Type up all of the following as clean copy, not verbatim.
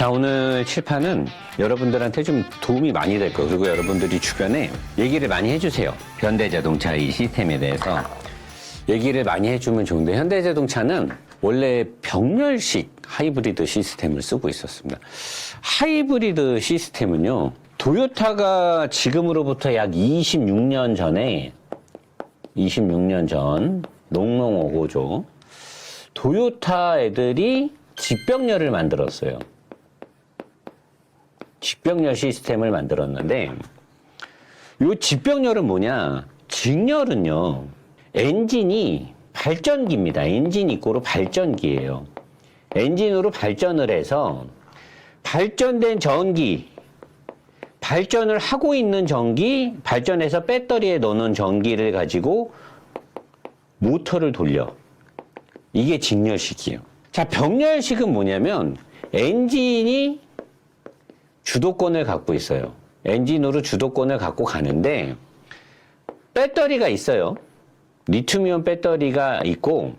자, 오늘 칠판은 여러분들한테 좀 도움이 많이 될 거예요. 그리고 여러분들이 주변에 얘기를 많이 해주세요. 현대자동차 이 시스템에 대해서 얘기를 많이 해주면 좋은데, 현대자동차는 원래 병렬식 하이브리드 시스템을 쓰고 있었습니다. 하이브리드 시스템은요, 도요타가 지금으로부터 약 26년 전에, 26년 전, 농농 5고조, 도요타 애들이 직병렬을 만들었어요. 직병렬 시스템을 만들었는데, 이 직병렬은 뭐냐? 직렬은요, 엔진이 발전기입니다. 엔진 이꼬르 발전기예요. 엔진으로 발전을 해서 발전된 전기, 발전을 하고 있는 전기, 발전해서 배터리에 넣는 전기를 가지고 모터를 돌려. 이게 직렬식이에요. 자, 병렬식은 뭐냐면 엔진이 주도권을 갖고 있어요. 엔진으로 주도권을 갖고 가는데 배터리가 있어요. 리튬이온 배터리가 있고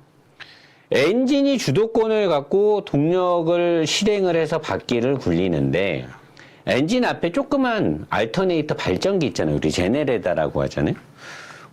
엔진이 주도권을 갖고 동력을 실행을 해서 바퀴를 굴리는데 엔진 앞에 조그만 알터네이터 발전기 있잖아요. 우리 제네레이터라고 하잖아요.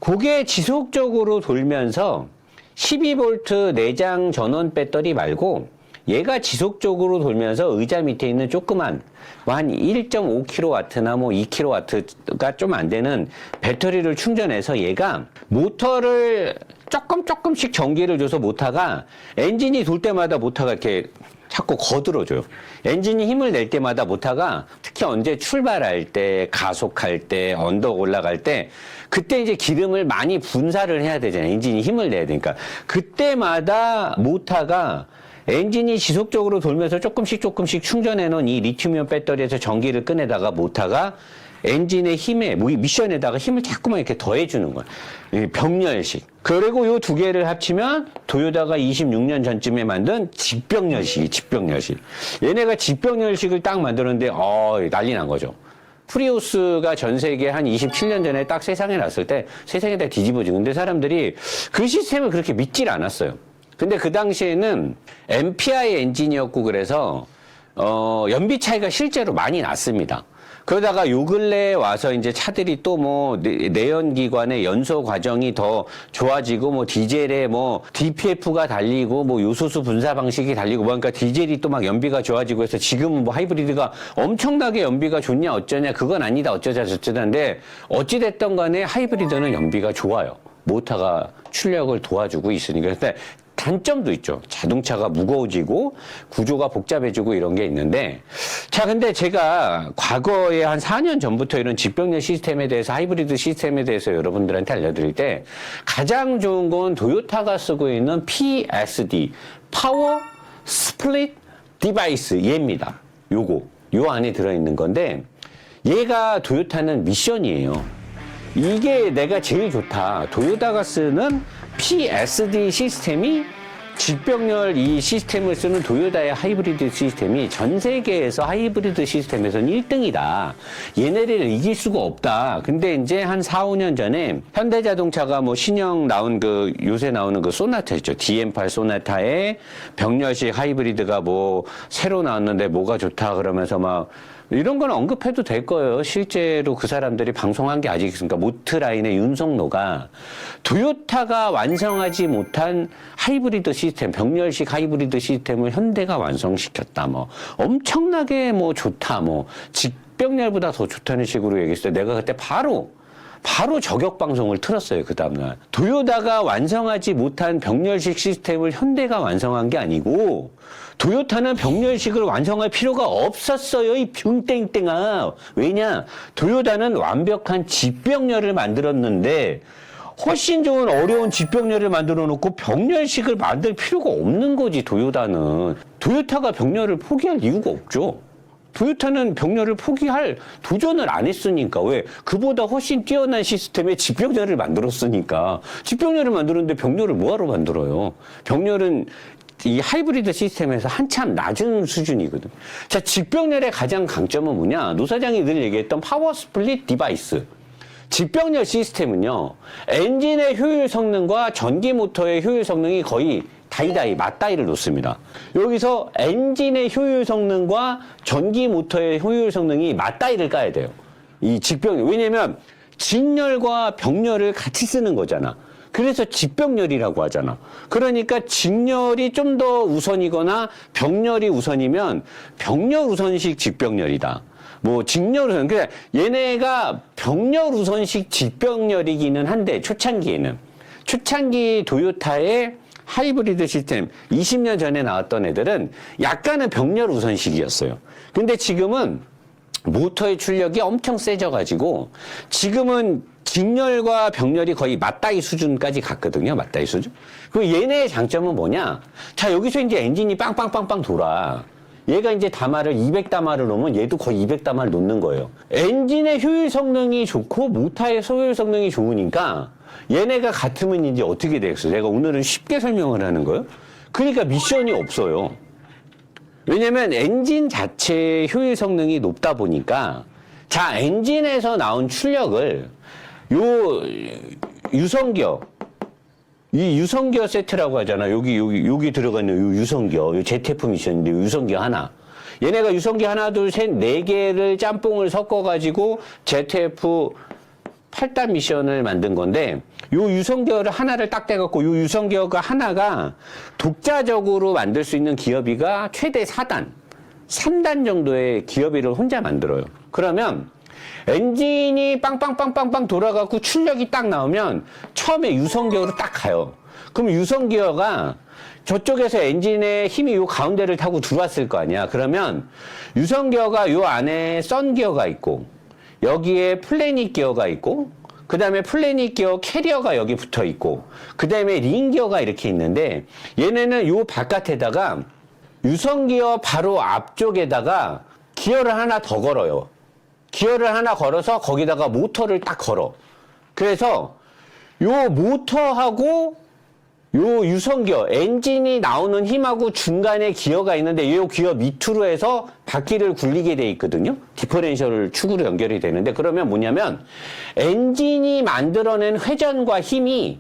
그게 지속적으로 돌면서 12V 내장 전원 배터리 말고 얘가 지속적으로 돌면서 의자 밑에 있는 조그만 한 1.5kW나 뭐 2kW가 좀 안 되는 배터리를 충전해서 얘가 모터를 조금씩 전기를 줘서 모터가 엔진이 돌 때마다 모터가 이렇게 자꾸 거들어줘요. 엔진이 힘을 낼 때마다 모터가 특히 언제 출발할 때, 가속할 때, 언덕 올라갈 때 그때 이제 기름을 많이 분사를 해야 되잖아요. 엔진이 힘을 내야 되니까. 그때마다 모터가 엔진이 지속적으로 돌면서 조금씩 충전해 놓은 이 리튬이온 배터리에서 전기를 꺼내다가 모터가 엔진의 힘에, 미션에다가 힘을 자꾸만 이렇게 더해주는 거예요. 병렬식. 그리고 요 두 개를 합치면 도요타가 26년 전쯤에 만든 직병렬식. 얘네가 직병렬식을 딱 만들었는데, 난리 난 거죠. 프리우스가 전 세계 한 27년 전에 딱 세상에 났을 때 세상에 다 뒤집어지고, 근데 사람들이 그 시스템을 그렇게 믿질 않았어요. 근데 그 당시에는 MPI 엔진이었고 그래서 연비 차이가 실제로 많이 났습니다. 그러다가 요 근래에 와서 이제 차들이 또 뭐 내연기관의 연소 과정이 더 좋아지고 뭐 디젤에 뭐 DPF가 달리고 뭐 요소수 분사 방식이 달리고 그러니까 디젤이 또 막 연비가 좋아지고 해서 지금은 뭐 하이브리드가 엄청나게 연비가 좋냐 어쩌냐 그건 아니다 어쩌자 저쩌자인데 어찌됐든 간에 하이브리드는 연비가 좋아요. 모터가 출력을 도와주고 있으니까. 근데 단점도 있죠. 자동차가 무거워지고 구조가 복잡해지고 이런 게 있는데, 자, 근데 제가 과거에 한 4년 전부터 이런 직병렬 시스템에 대해서, 하이브리드 시스템에 대해서 여러분들한테 알려드릴 때 가장 좋은 건 도요타가 쓰고 있는 PSD, 파워 스플릿 디바이스, 얘입니다. 요 안에 들어있는 건데, 얘가 도요타는 미션이에요. 이게 내가 제일 좋다. 도요타가 쓰는 PSD 시스템이 직병렬 이 시스템을 쓰는 도요타의 하이브리드 시스템이 전 세계에서 하이브리드 시스템에서는 1등이다. 얘네를 이길 수가 없다. 근데 이제 한 4, 5년 전에 현대자동차가 뭐 신형 나온 요새 나오는 소나타 있죠. DM8 소나타에 병렬식 하이브리드가 뭐 새로 나왔는데 뭐가 좋다 그러면서 막 이런 건 언급해도 될 거예요. 실제로 그 사람들이 방송한 게 아직 있으니까. 모트라인의 윤석노가 도요타가 완성하지 못한 하이브리드 시스템, 병렬식 하이브리드 시스템을 현대가 완성시켰다. 뭐 엄청나게 뭐 좋다. 뭐 직병렬보다 더 좋다는 식으로 얘기했어요. 내가 그때 바로 저격 방송을 틀었어요. 그 다음날. 도요타가 완성하지 못한 병렬식 시스템을 현대가 완성한 게 아니고 도요타는 병렬식을 완성할 필요가 없었어요. 이 붕땡땡아. 왜냐? 도요타는 완벽한 직병렬을 만들었는데 훨씬 좋은 어려운 직병렬을 만들어 놓고 병렬식을 만들 필요가 없는 거지. 도요타는. 도요타가 병렬을 포기할 이유가 없죠. 도요타는 병렬을 포기할 도전을 안 했으니까. 왜? 그보다 훨씬 뛰어난 시스템의 직병렬을 만들었으니까. 직병렬을 만드는데 병렬을 뭐하러 만들어요? 병렬은 이 하이브리드 시스템에서 한참 낮은 수준이거든. 자, 직병렬의 가장 강점은 뭐냐? 노 사장이 늘 얘기했던 파워 스플릿 디바이스. 직병렬 시스템은요, 엔진의 효율 성능과 전기 모터의 효율 성능이 거의 다이다이 맞다이를 놓습니다. 여기서 엔진의 효율 성능과 전기 모터의 효율 성능이 맞다이를 까야 돼요. 이 직병, 왜냐면 직렬과 병렬을 같이 쓰는 거잖아. 그래서 직병렬이라고 하잖아. 그러니까 직렬이 좀 더 우선이거나 병렬이 우선이면 병렬 우선식 직병렬이다. 뭐 직렬 우선, 그래 얘네가 병렬 우선식 직병렬이기는 한데 초창기 도요타의 하이브리드 시스템 20년 전에 나왔던 애들은 약간은 병렬 우선식이었어요. 근데 지금은 모터의 출력이 엄청 세져가지고 지금은 직렬과 병렬이 거의 맞다이 수준까지 갔거든요. 맞다이 수준. 그럼 얘네의 장점은 뭐냐? 자, 여기서 이제 엔진이 빵빵빵빵 돌아. 얘가 이제 다마를 200다마를 놓으면 얘도 거의 200다마를 놓는 거예요. 엔진의 효율 성능이 좋고 모터의 소율 성능이 좋으니까 얘네가 같으면 이제 어떻게 되겠어? 내가 오늘은 쉽게 설명을 하는 거예요. 그러니까 미션이 없어요. 왜냐면 엔진 자체의 효율 성능이 높다 보니까 자, 엔진에서 나온 출력을 요 유성기어 이 유성기어 세트라고 하잖아. 여기 들어가 있는 요 유성기어, 요 ZF 미션인데 요 유성기어 하나. 얘네가 유성기어 하나, 둘, 셋, 네 개를 짬뽕을 섞어가지고 ZF 8단 미션을 만든 건데 요 유성기어를 하나를 딱 떼갖고 요 유성기어가 하나가 독자적으로 만들 수 있는 기어비가 최대 4단, 3단 정도의 기어비를 혼자 만들어요. 그러면 엔진이 빵빵빵빵빵 돌아가고 출력이 딱 나오면 처음에 유성기어로 딱 가요. 그럼 유성기어가 저쪽에서 엔진의 힘이 요 가운데를 타고 들어왔을 거 아니야. 그러면 유성기어가 요 안에 썬기어가 있고 여기에 플래닛 기어가 있고 그 다음에 플래닛 기어 캐리어가 여기 붙어 있고 그 다음에 링 기어가 이렇게 있는데 얘네는 요 바깥에다가 유성기어 바로 앞쪽에다가 기어를 하나 더 걸어요. 기어를 하나 걸어서 거기다가 모터를 딱 걸어. 그래서 요 모터하고 요 유성기어, 엔진이 나오는 힘하고 중간에 기어가 있는데 요 기어 밑으로 해서 바퀴를 굴리게 돼 있거든요. 디퍼렌셜 축으로 연결이 되는데 그러면 뭐냐면 엔진이 만들어낸 회전과 힘이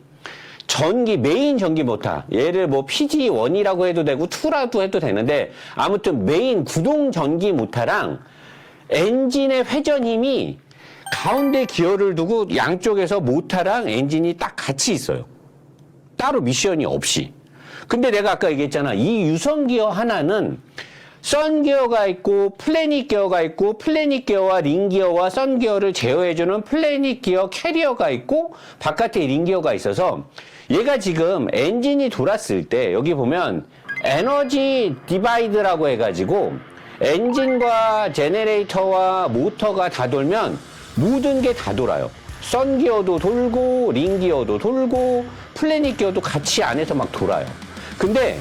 메인 전기 모터, 얘를 뭐 PG1이라고 해도 되고 2라도 해도 되는데 아무튼 메인 구동 전기 모터랑 엔진의 회전 힘이 가운데 기어를 두고 양쪽에서 모터랑 엔진이 딱 같이 있어요. 따로 미션이 없이. 근데 내가 아까 얘기했잖아. 이 유성기어 하나는 썬기어가 있고 플래닛 기어가 있고 플래닛 기어와 링기어와 썬기어를 제어해주는 플래닛 기어 캐리어가 있고 바깥에 링기어가 있어서 얘가 지금 엔진이 돌았을 때 여기 보면 에너지 디바이드라고 해가지고 엔진과 제네레이터와 모터가 다 돌면 모든 게 다 돌아요. 썬기어도 돌고 링기어도 돌고 플래닛 기어도 같이 안에서 막 돌아요. 근데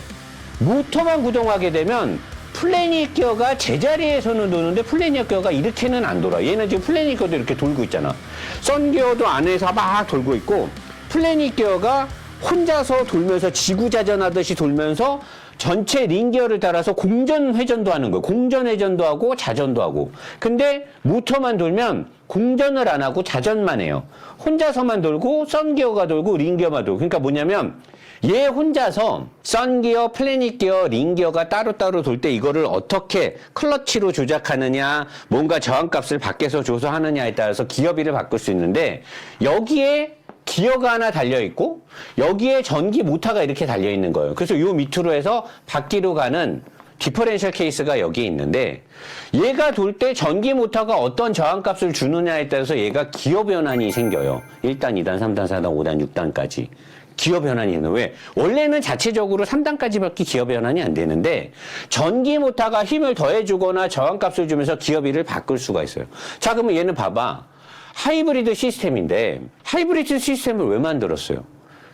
모터만 구동하게 되면 플래닛 기어가 제자리에서는 도는데 플래닛 기어가 이렇게는 안 돌아. 얘는 지금 플래닛 기어도 이렇게 돌고 있잖아. 썬기어도 안에서 막 돌고 있고 플래닛 기어가 혼자서 돌면서 지구자전하듯이 돌면서 전체 링기어를 따라서 공전 회전도 하는 거예요. 공전 회전도 하고 자전도 하고. 근데 모터만 돌면 공전을 안 하고 자전만 해요. 혼자서만 돌고 썬기어가 돌고 링기어만 돌고. 그러니까 뭐냐면 얘 혼자서 썬기어, 플래닛 기어, 링기어가 따로따로 돌 때 이거를 어떻게 클러치로 조작하느냐, 뭔가 저항값을 밖에서 줘서 하느냐에 따라서 기어비를 바꿀 수 있는데 여기에 기어가 하나 달려있고 여기에 전기 모터가 이렇게 달려있는 거예요. 그래서 요 밑으로 해서 바퀴로 가는 디퍼렌셜 케이스가 여기에 있는데 얘가 돌 때 전기 모터가 어떤 저항값을 주느냐에 따라서 얘가 기어 변환이 생겨요. 1단, 2단, 3단, 4단, 5단, 6단까지. 기어 변환이 있는 왜? 원래는 자체적으로 3단까지밖에 기어 변환이 안 되는데 전기 모터가 힘을 더해주거나 저항값을 주면서 기어비를 바꿀 수가 있어요. 자, 그러면 얘는 봐봐. 하이브리드 시스템인데 하이브리드 시스템을 왜 만들었어요?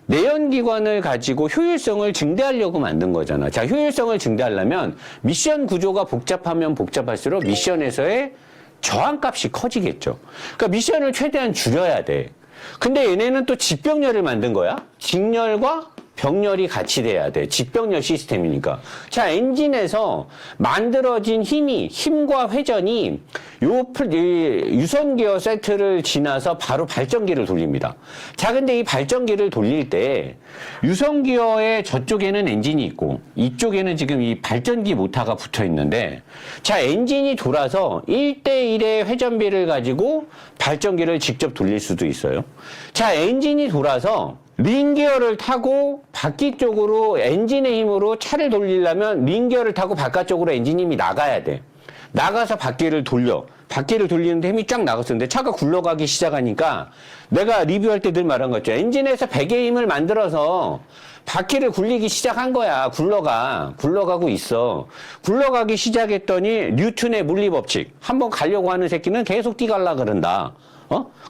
내연기관을 가지고 효율성을 증대하려고 만든 거잖아. 자, 효율성을 증대하려면 미션 구조가 복잡하면 복잡할수록 미션에서의 저항값이 커지겠죠. 그러니까 미션을 최대한 줄여야 돼. 근데 얘네는 또 직병렬을 만든 거야. 직렬과 병렬이 같이 돼야 돼. 직병렬 시스템이니까. 자, 엔진에서 만들어진 힘과 회전이 유선기어 세트를 지나서 바로 발전기를 돌립니다. 자, 근데 이 발전기를 돌릴 때 유선기어의 저쪽에는 엔진이 있고 이쪽에는 지금 이 발전기 모터가 붙어 있는데, 자, 엔진이 돌아서 1대1의 회전비를 가지고 발전기를 직접 돌릴 수도 있어요. 자, 엔진이 돌아서 링기어를 타고 바퀴 쪽으로 엔진의 힘으로 차를 돌리려면 링기어를 타고 바깥쪽으로 엔진 힘이 나가야 돼. 나가서 바퀴를 돌려. 바퀴를 돌리는데 힘이 쫙 나갔었는데 차가 굴러가기 시작하니까, 내가 리뷰할 때 늘 말한 거죠. 엔진에서 배의 힘을 만들어서 바퀴를 굴리기 시작한 거야. 굴러가고 있어. 굴러가기 시작했더니 뉴턴의 물리법칙. 한번 가려고 하는 새끼는 계속 뛰갈라 그런다.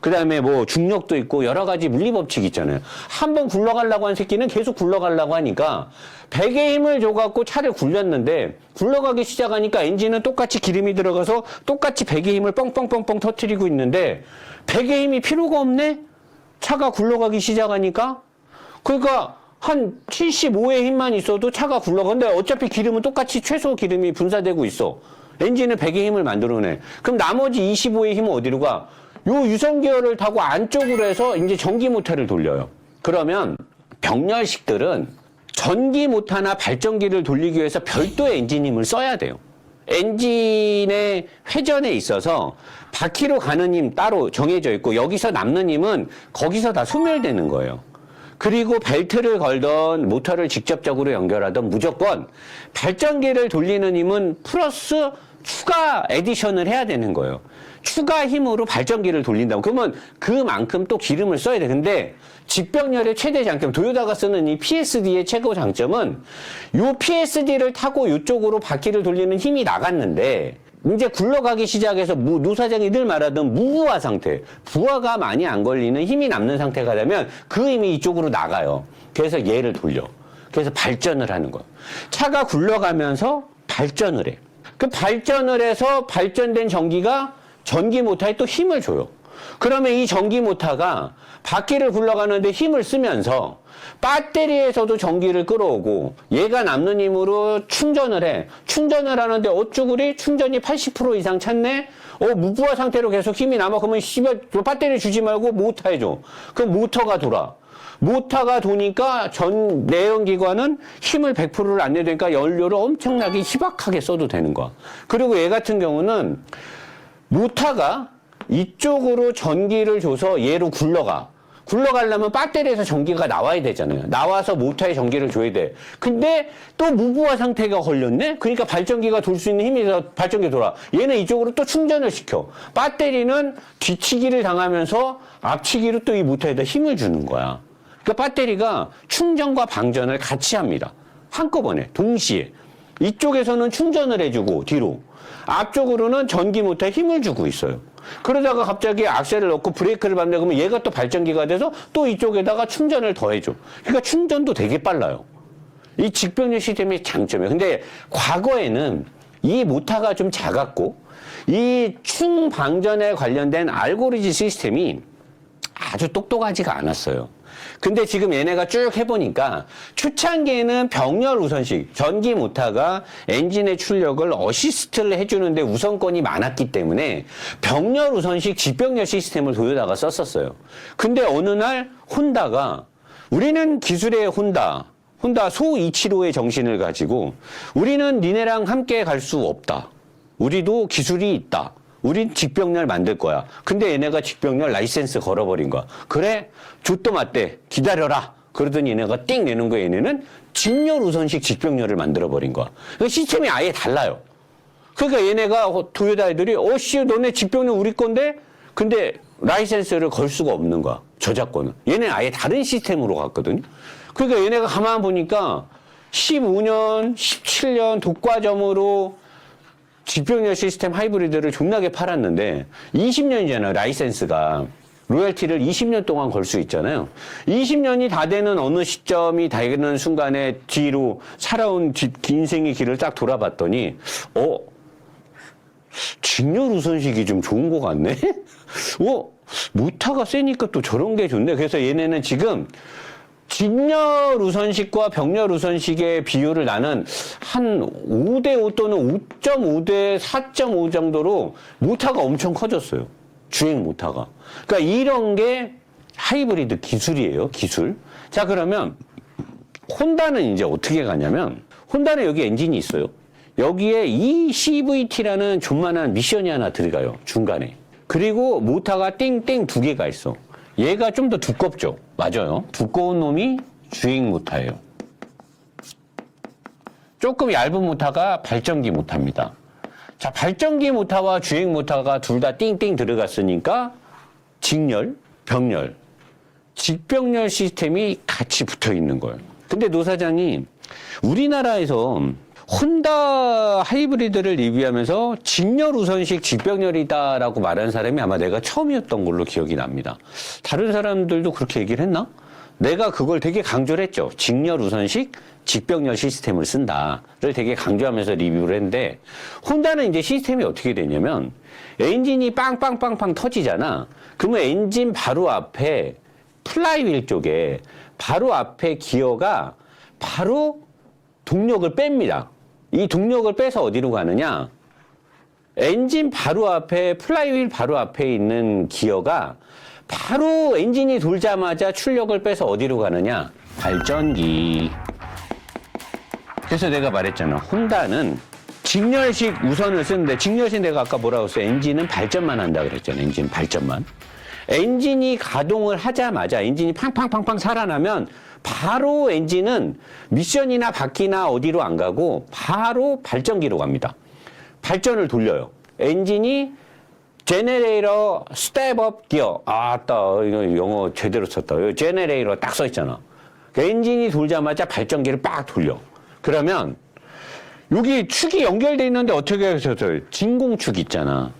그 다음에 뭐 중력도 있고 여러 가지 물리법칙 있잖아요. 한번 굴러가려고 한 새끼는 계속 굴러가려고 하니까 배의 힘을 줘갖고 차를 굴렸는데, 굴러가기 시작하니까 엔진은 똑같이 기름이 들어가서 똑같이 배의 힘을 뻥뻥뻥뻥 터뜨리고 있는데, 배의 힘이 필요가 없네? 차가 굴러가기 시작하니까? 그러니까 한 75의 힘만 있어도 차가 굴러가는데 어차피 기름은 똑같이 최소 기름이 분사되고 있어. 엔진은 배의 힘을 만들어내. 그럼 나머지 25의 힘은 어디로 가? 요 유선기어를 타고 안쪽으로 해서 이제 전기 모터를 돌려요. 그러면 병렬식들은 전기 모터나 발전기를 돌리기 위해서 별도의 엔진 힘을 써야 돼요. 엔진의 회전에 있어서 바퀴로 가는 힘 따로 정해져 있고, 여기서 남는 힘은 거기서 다 소멸되는 거예요. 그리고 벨트를 걸던 모터를 직접적으로 연결하던 무조건 발전기를 돌리는 힘은 플러스 추가 에디션을 해야 되는 거예요. 추가 힘으로 발전기를 돌린다고. 그러면 그만큼 또 기름을 써야 돼. 근데 직병렬의 최대 장점, 도요타가 쓰는 이 PSD의 최고 장점은 요 PSD를 타고 이쪽으로 바퀴를 돌리는 힘이 나갔는데, 이제 굴러가기 시작해서 노사장이 늘 말하던 무부하 상태, 부하가 많이 안 걸리는 힘이 남는 상태가 되면 그 힘이 이쪽으로 나가요. 그래서 얘를 돌려. 그래서 발전을 하는 거예요. 차가 굴러가면서 발전을 해. 그 발전을 해서 발전된 전기가 전기 모터에 또 힘을 줘요. 그러면 이 전기 모터가 바퀴를 굴러가는데 힘을 쓰면서 배터리에서도 전기를 끌어오고, 얘가 남는 힘으로 충전을 해. 충전을 하는데 어쭈구리 충전이 80% 이상 찼네? 무부하 상태로 계속 힘이 남아. 그러면 배터리 주지 말고 모터에 줘. 그럼 모터가 돌아. 모터가 도니까 전 내연기관은 힘을 100%를 안 내되니까 연료를 엄청나게 희박하게 써도 되는 거야. 그리고 얘 같은 경우는 모터가 이쪽으로 전기를 줘서 얘로 굴러가려면 배터리에서 전기가 나와야 되잖아요. 나와서 모터에 전기를 줘야 돼. 근데 또 무부하 상태가 걸렸네? 그러니까 발전기가 돌 수 있는 힘이 더 발전기 돌아. 얘는 이쪽으로 또 충전을 시켜. 배터리는 뒤치기를 당하면서 앞치기로 또 이 모터에다 힘을 주는 거야. 그러니까 배터리가 충전과 방전을 같이 합니다. 한꺼번에, 동시에. 이쪽에서는 충전을 해주고, 뒤로. 앞쪽으로는 전기 모터에 힘을 주고 있어요. 그러다가 갑자기 악셀을 넣고 브레이크를 밟네. 그러면 얘가 또 발전기가 돼서 또 이쪽에다가 충전을 더해줘. 그러니까 충전도 되게 빨라요. 이 직병렬 시스템의 장점이에요. 근데 과거에는 이 모터가 좀 작았고, 이 충방전에 관련된 알고리즘 시스템이 아주 똑똑하지가 않았어요. 근데 지금 얘네가 쭉 해보니까 초창기에는 병렬 우선식, 전기 모터가 엔진의 출력을 어시스트를 해주는데 우선권이 많았기 때문에 병렬 우선식 직병렬 시스템을 도요타가 썼었어요. 근데 어느 날 혼다가, 우리는 기술의 혼다 소 이치로의 정신을 가지고 우리는 니네랑 함께 갈 수 없다. 우리도 기술이 있다. 우린 직병렬 만들 거야. 근데 얘네가 직병렬 라이센스 걸어버린 거야. 그래? 좆도 맞대. 기다려라. 그러더니 얘네가 띵 내는 거야. 얘네는 직렬 우선식 직병렬을 만들어버린 거야. 그 시스템이 아예 달라요. 그러니까 얘네가 도요타 애들이 너네 직병렬 우리 건데? 근데 라이센스를 걸 수가 없는 거야. 저작권은. 얘네는 아예 다른 시스템으로 갔거든요. 그러니까 얘네가 가만 보니까 15년, 17년 독과점으로 직병렬 시스템 하이브리드를 존나게 팔았는데 20년이잖아요. 라이센스가. 로열티를 20년 동안 걸 수 있잖아요. 20년이 다 되는 어느 시점이 되는 순간에 뒤로 살아온 인생의 길을 딱 돌아봤더니 직렬 우선식이 좀 좋은 것 같네? 모터가 세니까 또 저런 게 좋네. 그래서 얘네는 지금 직렬 우선식과 병렬 우선식의 비율을 나는 한 5대5 또는 5.5대 4.5 정도로 모타가 엄청 커졌어요. 주행 모타가. 그러니까 이런 게 하이브리드 기술이에요. 기술. 자, 그러면 혼다는 이제 어떻게 가냐면 혼다는 여기 엔진이 있어요. 여기에 이 CVT라는 존만한 미션이 하나 들어가요. 중간에. 그리고 모타가 띵띵 2개가 있어. 얘가 좀 더 두껍죠. 맞아요. 두꺼운 놈이 주행 모타예요. 조금 얇은 모타가 발전기 모타입니다. 자, 발전기 모타와 주행 모타가 둘 다 띵띵 들어갔으니까 직렬, 병렬, 직병렬 시스템이 같이 붙어 있는 거예요. 근데 노 사장이 우리나라에서 혼다 하이브리드를 리뷰하면서 직렬 우선식 직병렬이다라고 말한 사람이 아마 내가 처음이었던 걸로 기억이 납니다. 다른 사람들도 그렇게 얘기를 했나? 내가 그걸 되게 강조를 했죠. 직렬 우선식 직병렬 시스템을 쓴다를 되게 강조하면서 리뷰를 했는데 혼다는 이제 시스템이 어떻게 되냐면 엔진이 빵빵빵빵 터지잖아. 그러면 엔진 바로 앞에 플라이휠 쪽에 바로 앞에 기어가 바로 동력을 뺍니다. 이 동력을 빼서 어디로 가느냐? 엔진 바로 앞에, 플라이휠 바로 앞에 있는 기어가 바로 엔진이 돌자마자 출력을 빼서 어디로 가느냐? 발전기. 그래서 내가 말했잖아. 혼다는 직렬식 우선을 쓰는데, 직렬식 내가 아까 뭐라고 했어? 엔진은 발전만 한다 그랬잖아. 엔진 발전만. 엔진이 가동을 하자마자 엔진이 팡팡팡팡 살아나면 바로 엔진은 미션이나 바퀴나 어디로 안 가고 바로 발전기로 갑니다. 발전을 돌려요. 엔진이 제네레이터 스텝업 기어. 아따, 이거 영어 제대로 썼다. 제네레이터 딱 써있잖아. 엔진이 돌자마자 발전기를 빡 돌려. 그러면 여기 축이 연결되어 있는데 어떻게 해서 진공축 있잖아.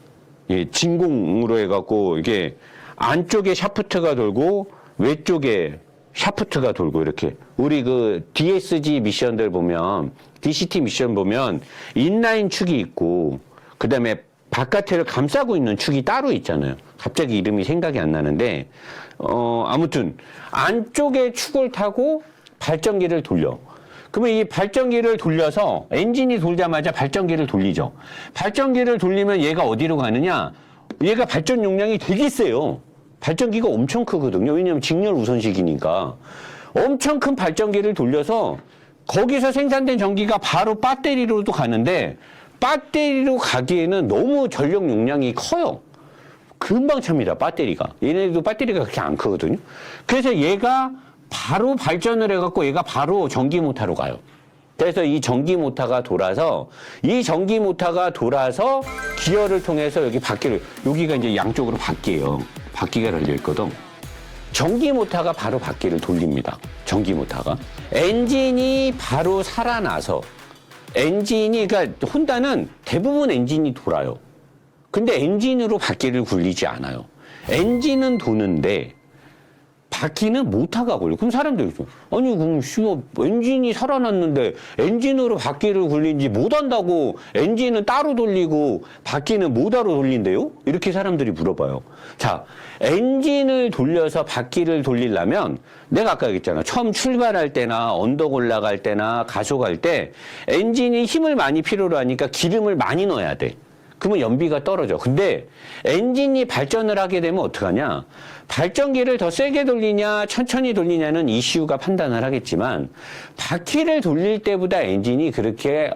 예, 진공으로 해갖고 이게 안쪽에 샤프트가 돌고 외쪽에 샤프트가 돌고 이렇게 우리 그 DSG 미션들 보면 DCT 미션 보면 인라인 축이 있고 그 다음에 바깥을 감싸고 있는 축이 따로 있잖아요. 갑자기 이름이 생각이 안 나는데 아무튼 안쪽에 축을 타고 발전기를 돌려. 그러면 이 발전기를 돌려서 엔진이 돌자마자 발전기를 돌리죠. 발전기를 돌리면 얘가 어디로 가느냐? 얘가 발전 용량이 되게 세요. 발전기가 엄청 크거든요. 왜냐하면 직렬 우선식이니까. 엄청 큰 발전기를 돌려서 거기서 생산된 전기가 바로 배터리로도 가는데 배터리로 가기에는 너무 전력 용량이 커요. 금방 찹니다, 배터리가. 얘네들도 배터리가 그렇게 안 크거든요. 그래서 얘가 바로 발전을 해갖고 얘가 바로 전기 모터로 가요. 그래서 이 전기 모터가 돌아서 기어를 통해서 여기 바퀴를, 여기가 이제 양쪽으로 바퀴예요. 바퀴가 달려있거든. 전기 모터가 바로 바퀴를 돌립니다. 전기 모터가. 엔진이 바로 살아나서 그러니까 혼다는 대부분 엔진이 돌아요. 근데 엔진으로 바퀴를 굴리지 않아요. 엔진은 도는데 바퀴는 모터가 걸려. 그럼 사람들이 아니 그럼 엔진이 살아났는데 엔진으로 바퀴를 굴린지 못한다고 엔진은 따로 돌리고 바퀴는 모터로 돌린대요? 이렇게 사람들이 물어봐요. 자, 엔진을 돌려서 바퀴를 돌리려면 내가 아까 얘기했잖아. 처음 출발할 때나 언덕 올라갈 때나 가속할 때 엔진이 힘을 많이 필요로 하니까 기름을 많이 넣어야 돼. 그러면 연비가 떨어져. 근데 엔진이 발전을 하게 되면 어떡하냐? 발전기를 더 세게 돌리냐 천천히 돌리냐는 ECU가 판단을 하겠지만 바퀴를 돌릴 때보다 엔진이 그렇게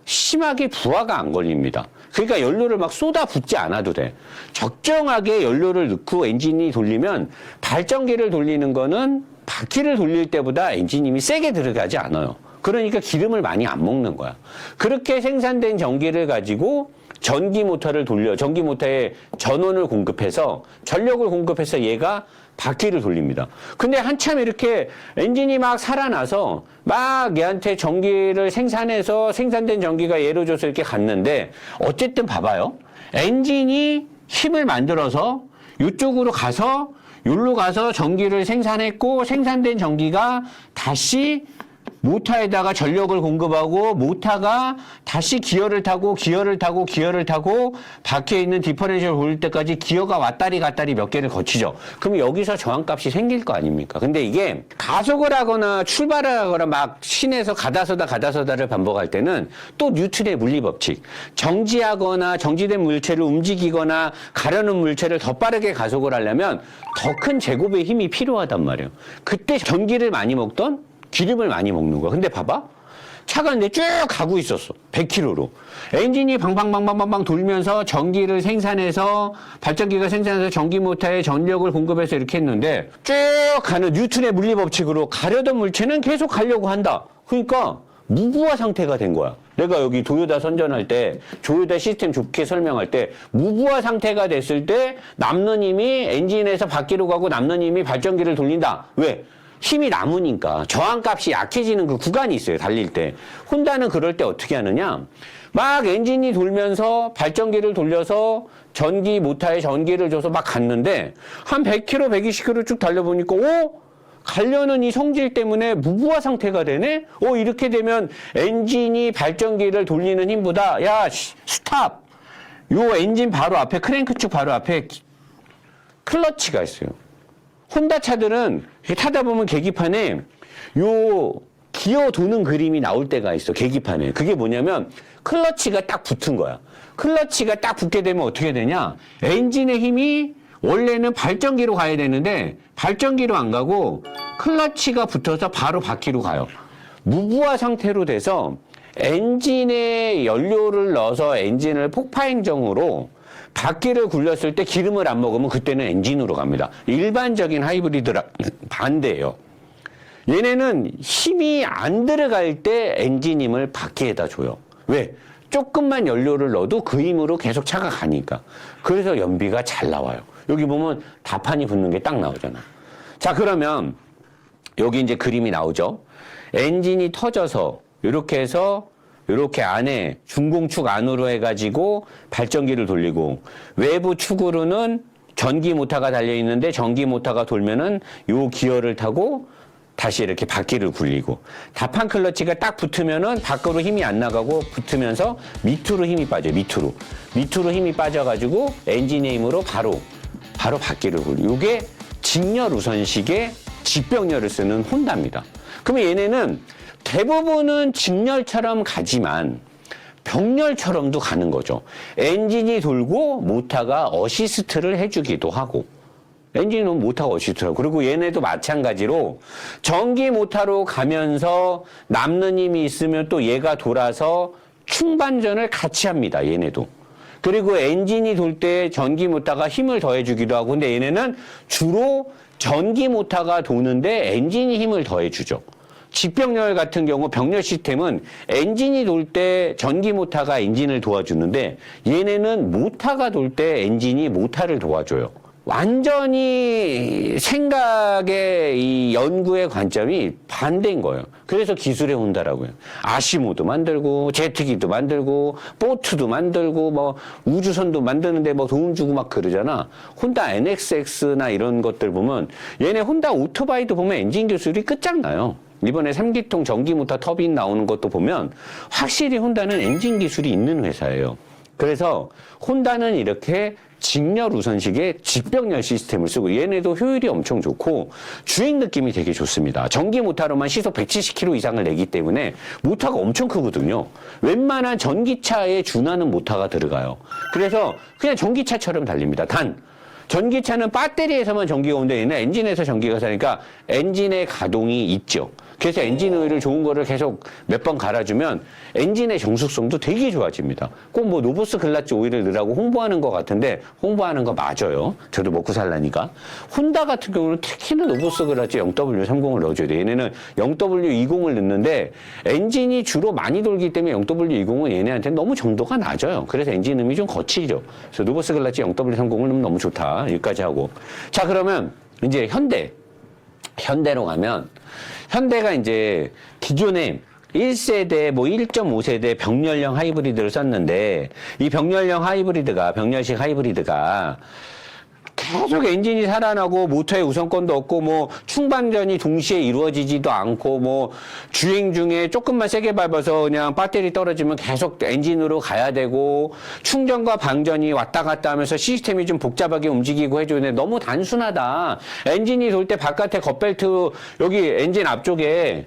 심하게 부하가 안 걸립니다. 그러니까 연료를 막 쏟아붓지 않아도 돼. 적정하게 연료를 넣고 엔진이 돌리면 발전기를 돌리는 거는 바퀴를 돌릴 때보다 엔진이 힘이 세게 들어가지 않아요. 그러니까 기름을 많이 안 먹는 거야. 그렇게 생산된 전기를 가지고 전기 모터를 돌려, 전기 모터에 전원을 공급해서, 전력을 공급해서 얘가 바퀴를 돌립니다. 근데 한참 이렇게 엔진이 막 살아나서 막 얘한테 전기를 생산해서 생산된 전기가 예로 줘서 이렇게 갔는데 어쨌든 봐봐요. 엔진이 힘을 만들어서 이쪽으로 가서 여기로 가서 전기를 생산했고 생산된 전기가 다시 모터에다가 전력을 공급하고 모터가 다시 기어를 타고 바퀴에 있는 디퍼렌셜을 돌릴 때까지 기어가 왔다리 갔다리 몇 개를 거치죠. 그럼 여기서 저항값이 생길 거 아닙니까? 근데 이게 가속을 하거나 출발을 하거나 막 시내에서 가다서다를 반복할 때는 또 뉴턴의 물리법칙, 정지하거나 정지된 물체를 움직이거나 가려는 물체를 더 빠르게 가속을 하려면 더 큰 제곱의 힘이 필요하단 말이에요. 그때 전기를 많이 먹던 기름을 많이 먹는 거야. 근데 봐봐. 차가 근데 쭉 가고 있었어. 100km로. 엔진이 방방방방방방 돌면서 전기를 생산해서 발전기가 생산해서 전기 모터에 전력을 공급해서 이렇게 했는데 쭉 가는 뉴턴의 물리법칙으로 가려던 물체는 계속 가려고 한다. 그러니까 무부하 상태가 된 거야. 내가 여기 도요타 선전할 때 도요타 시스템 좋게 설명할 때 무부하 상태가 됐을 때 남는 힘이 엔진에서 바퀴로 가고 남는 힘이 발전기를 돌린다. 왜? 힘이 남으니까 저항값이 약해지는 그 구간이 있어요. 달릴 때. 혼다는 그럴 때 어떻게 하느냐. 막 엔진이 돌면서 발전기를 돌려서 전기 모터에 전기를 줘서 막 갔는데 한 100km, 120km 쭉 달려보니까 가려는 이 성질 때문에 무부하 상태가 되네? 이렇게 되면 엔진이 발전기를 돌리는 힘보다 야, 스탑! 요 엔진 바로 앞에 크랭크축 바로 앞에 클러치가 있어요. 혼다 차들은 타다 보면 계기판에 요 기어 도는 그림이 나올 때가 있어. 계기판에. 그게 뭐냐면 클러치가 딱 붙은 거야. 클러치가 딱 붙게 되면 어떻게 되냐? 엔진의 힘이 원래는 발전기로 가야 되는데 발전기로 안 가고 클러치가 붙어서 바로 바퀴로 가요. 무부하 상태로 돼서 엔진에 연료를 넣어서 엔진을 폭파행정으로 바퀴를 굴렸을 때 기름을 안 먹으면 그때는 엔진으로 갑니다. 일반적인 하이브리드랑 반대예요. 얘네는 힘이 안 들어갈 때 엔진 힘을 바퀴에다 줘요. 왜? 조금만 연료를 넣어도 그 힘으로 계속 차가 가니까. 그래서 연비가 잘 나와요. 여기 보면 다판이 붙는 게 딱 나오잖아. 자, 그러면 여기 이제 그림이 나오죠. 엔진이 터져서 이렇게 해서 이렇게 안에 중공축 안으로 해가지고 발전기를 돌리고 외부 축으로는 전기 모터가 달려 있는데 전기 모터가 돌면은 요 기어를 타고 다시 이렇게 바퀴를 굴리고 다판 클러치가 딱 붙으면은 밖으로 힘이 안 나가고 붙으면서 밑으로 힘이 빠져요. 밑으로 힘이 빠져가지고 엔진의 힘으로 바로 바퀴를 굴리고 요게 직렬 우선식의 직병렬을 쓰는 혼다입니다. 그러면 얘네는 대부분은 직렬처럼 가지만 병렬처럼도 가는 거죠. 엔진이 돌고 모터가 어시스트를 해주기도 하고 엔진은 모터가 어시스트를 하고 그리고 얘네도 마찬가지로 전기 모터로 가면서 남는 힘이 있으면 또 얘가 돌아서 충반전을 같이 합니다. 얘네도. 그리고 엔진이 돌 때 전기 모터가 힘을 더해주기도 하고 근데 얘네는 주로 전기 모터가 도는데 엔진이 힘을 더해주죠. 직병렬 같은 경우 병렬 시스템은 엔진이 돌 때 전기 모터가 엔진을 도와주는데 얘네는 모터가 돌 때 엔진이 모터를 도와줘요. 완전히 생각의 이 연구의 관점이 반대인 거예요. 그래서 기술의 혼다라고요. 아시모도 만들고 제트기도 만들고 보트도 만들고 뭐 우주선도 만드는데 뭐 돈 주고 막 그러잖아. 혼다 NSX나 이런 것들 보면 얘네 혼다 오토바이도 보면 엔진 기술이 끝장나요. 이번에 3기통 전기 모터 터빈 나오는 것도 보면 확실히 혼다는 엔진 기술이 있는 회사예요. 그래서 혼다는 이렇게 직렬 우선식의 직병렬 시스템을 쓰고 얘네도 효율이 엄청 좋고 주행 느낌이 되게 좋습니다. 전기 모터로만 시속 170km 이상을 내기 때문에 모터가 엄청 크거든요. 웬만한 전기차에 준하는 모터가 들어가요. 그래서 그냥 전기차처럼 달립니다. 단 전기차는 배터리에서만 전기가 오는데 얘는 엔진에서 전기가 사니까 엔진의 가동이 있죠. 그래서 엔진 오일을 좋은 거를 계속 몇 번 갈아주면 엔진의 정숙성도 되게 좋아집니다. 꼭 뭐 노보스 글라치 오일을 넣으라고 홍보하는 것 같은데 홍보하는 거 맞아요. 저도 먹고 살라니까. 혼다 같은 경우는 특히나 노보스 글라치 0W30을 넣어줘야 돼요. 얘네는 0W20을 넣는데 엔진이 주로 많이 돌기 때문에 0W20은 얘네한테는 너무 정도가 낮아요. 그래서 엔진음이 좀 거칠죠. 그래서 노보스 글라치 0W30을 넣으면 너무 좋다. 여기까지 하고. 자, 그러면 이제 현대로 가면 현대가 이제 기존에 1세대, 뭐 1.5세대 병렬형 하이브리드를 썼는데 이 병렬식 하이브리드가 계속 엔진이 살아나고 모터에 우선권도 없고 뭐 충반전이 동시에 이루어지지도 않고 뭐 주행 중에 조금만 세게 밟아서 그냥 배터리 떨어지면 계속 엔진으로 가야 되고 충전과 방전이 왔다 갔다 하면서 시스템이 좀 복잡하게 움직이고 해주는데 너무 단순하다. 엔진이 돌 때 바깥에 겉벨트 여기 엔진 앞쪽에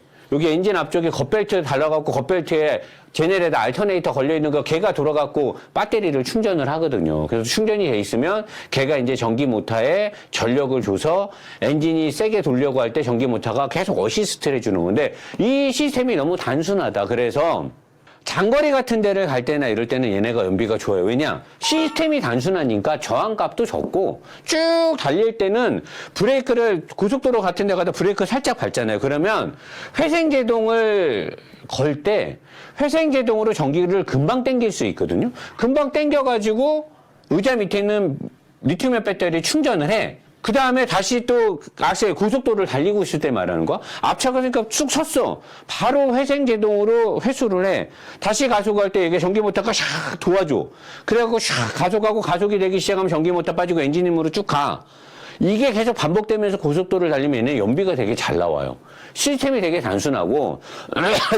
겉벨트 달라갖고 겉벨트에 제네레이터 알터네이터 걸려있는 거 걔가 돌아갖고 배터리를 충전을 하거든요. 그래서 충전이 돼 있으면 걔가 이제 전기 모터에 전력을 줘서 엔진이 세게 돌려고 할 때 전기 모터가 계속 어시스트를 해주는 건데 이 시스템이 너무 단순하다. 그래서 장거리 같은 데를 갈 때나 이럴 때는 얘네가 연비가 좋아요. 왜냐? 시스템이 단순하니까 저항값도 적고 쭉 달릴 때는 브레이크를 고속도로 같은 데 가다 브레이크 살짝 밟잖아요. 그러면 회생제동을 걸 때 회생제동으로 전기를 금방 당길 수 있거든요. 금방 당겨가지고 의자 밑에 있는 리튬이온 배터리 충전을 해. 그 다음에 다시 또 악셀 고속도로를 달리고 있을 때 말하는 거. 앞차가 그러니까 쑥 섰어. 바로 회생제동으로 회수를 해. 다시 가속할 때 이게 전기모터가 샥 도와줘. 그래갖고 샥 가속하고 가속이 되기 시작하면 전기모터 빠지고 엔진 힘으로 쭉 가. 이게 계속 반복되면서 고속도로를 달리면 얘는 연비가 되게 잘 나와요. 시스템이 되게 단순하고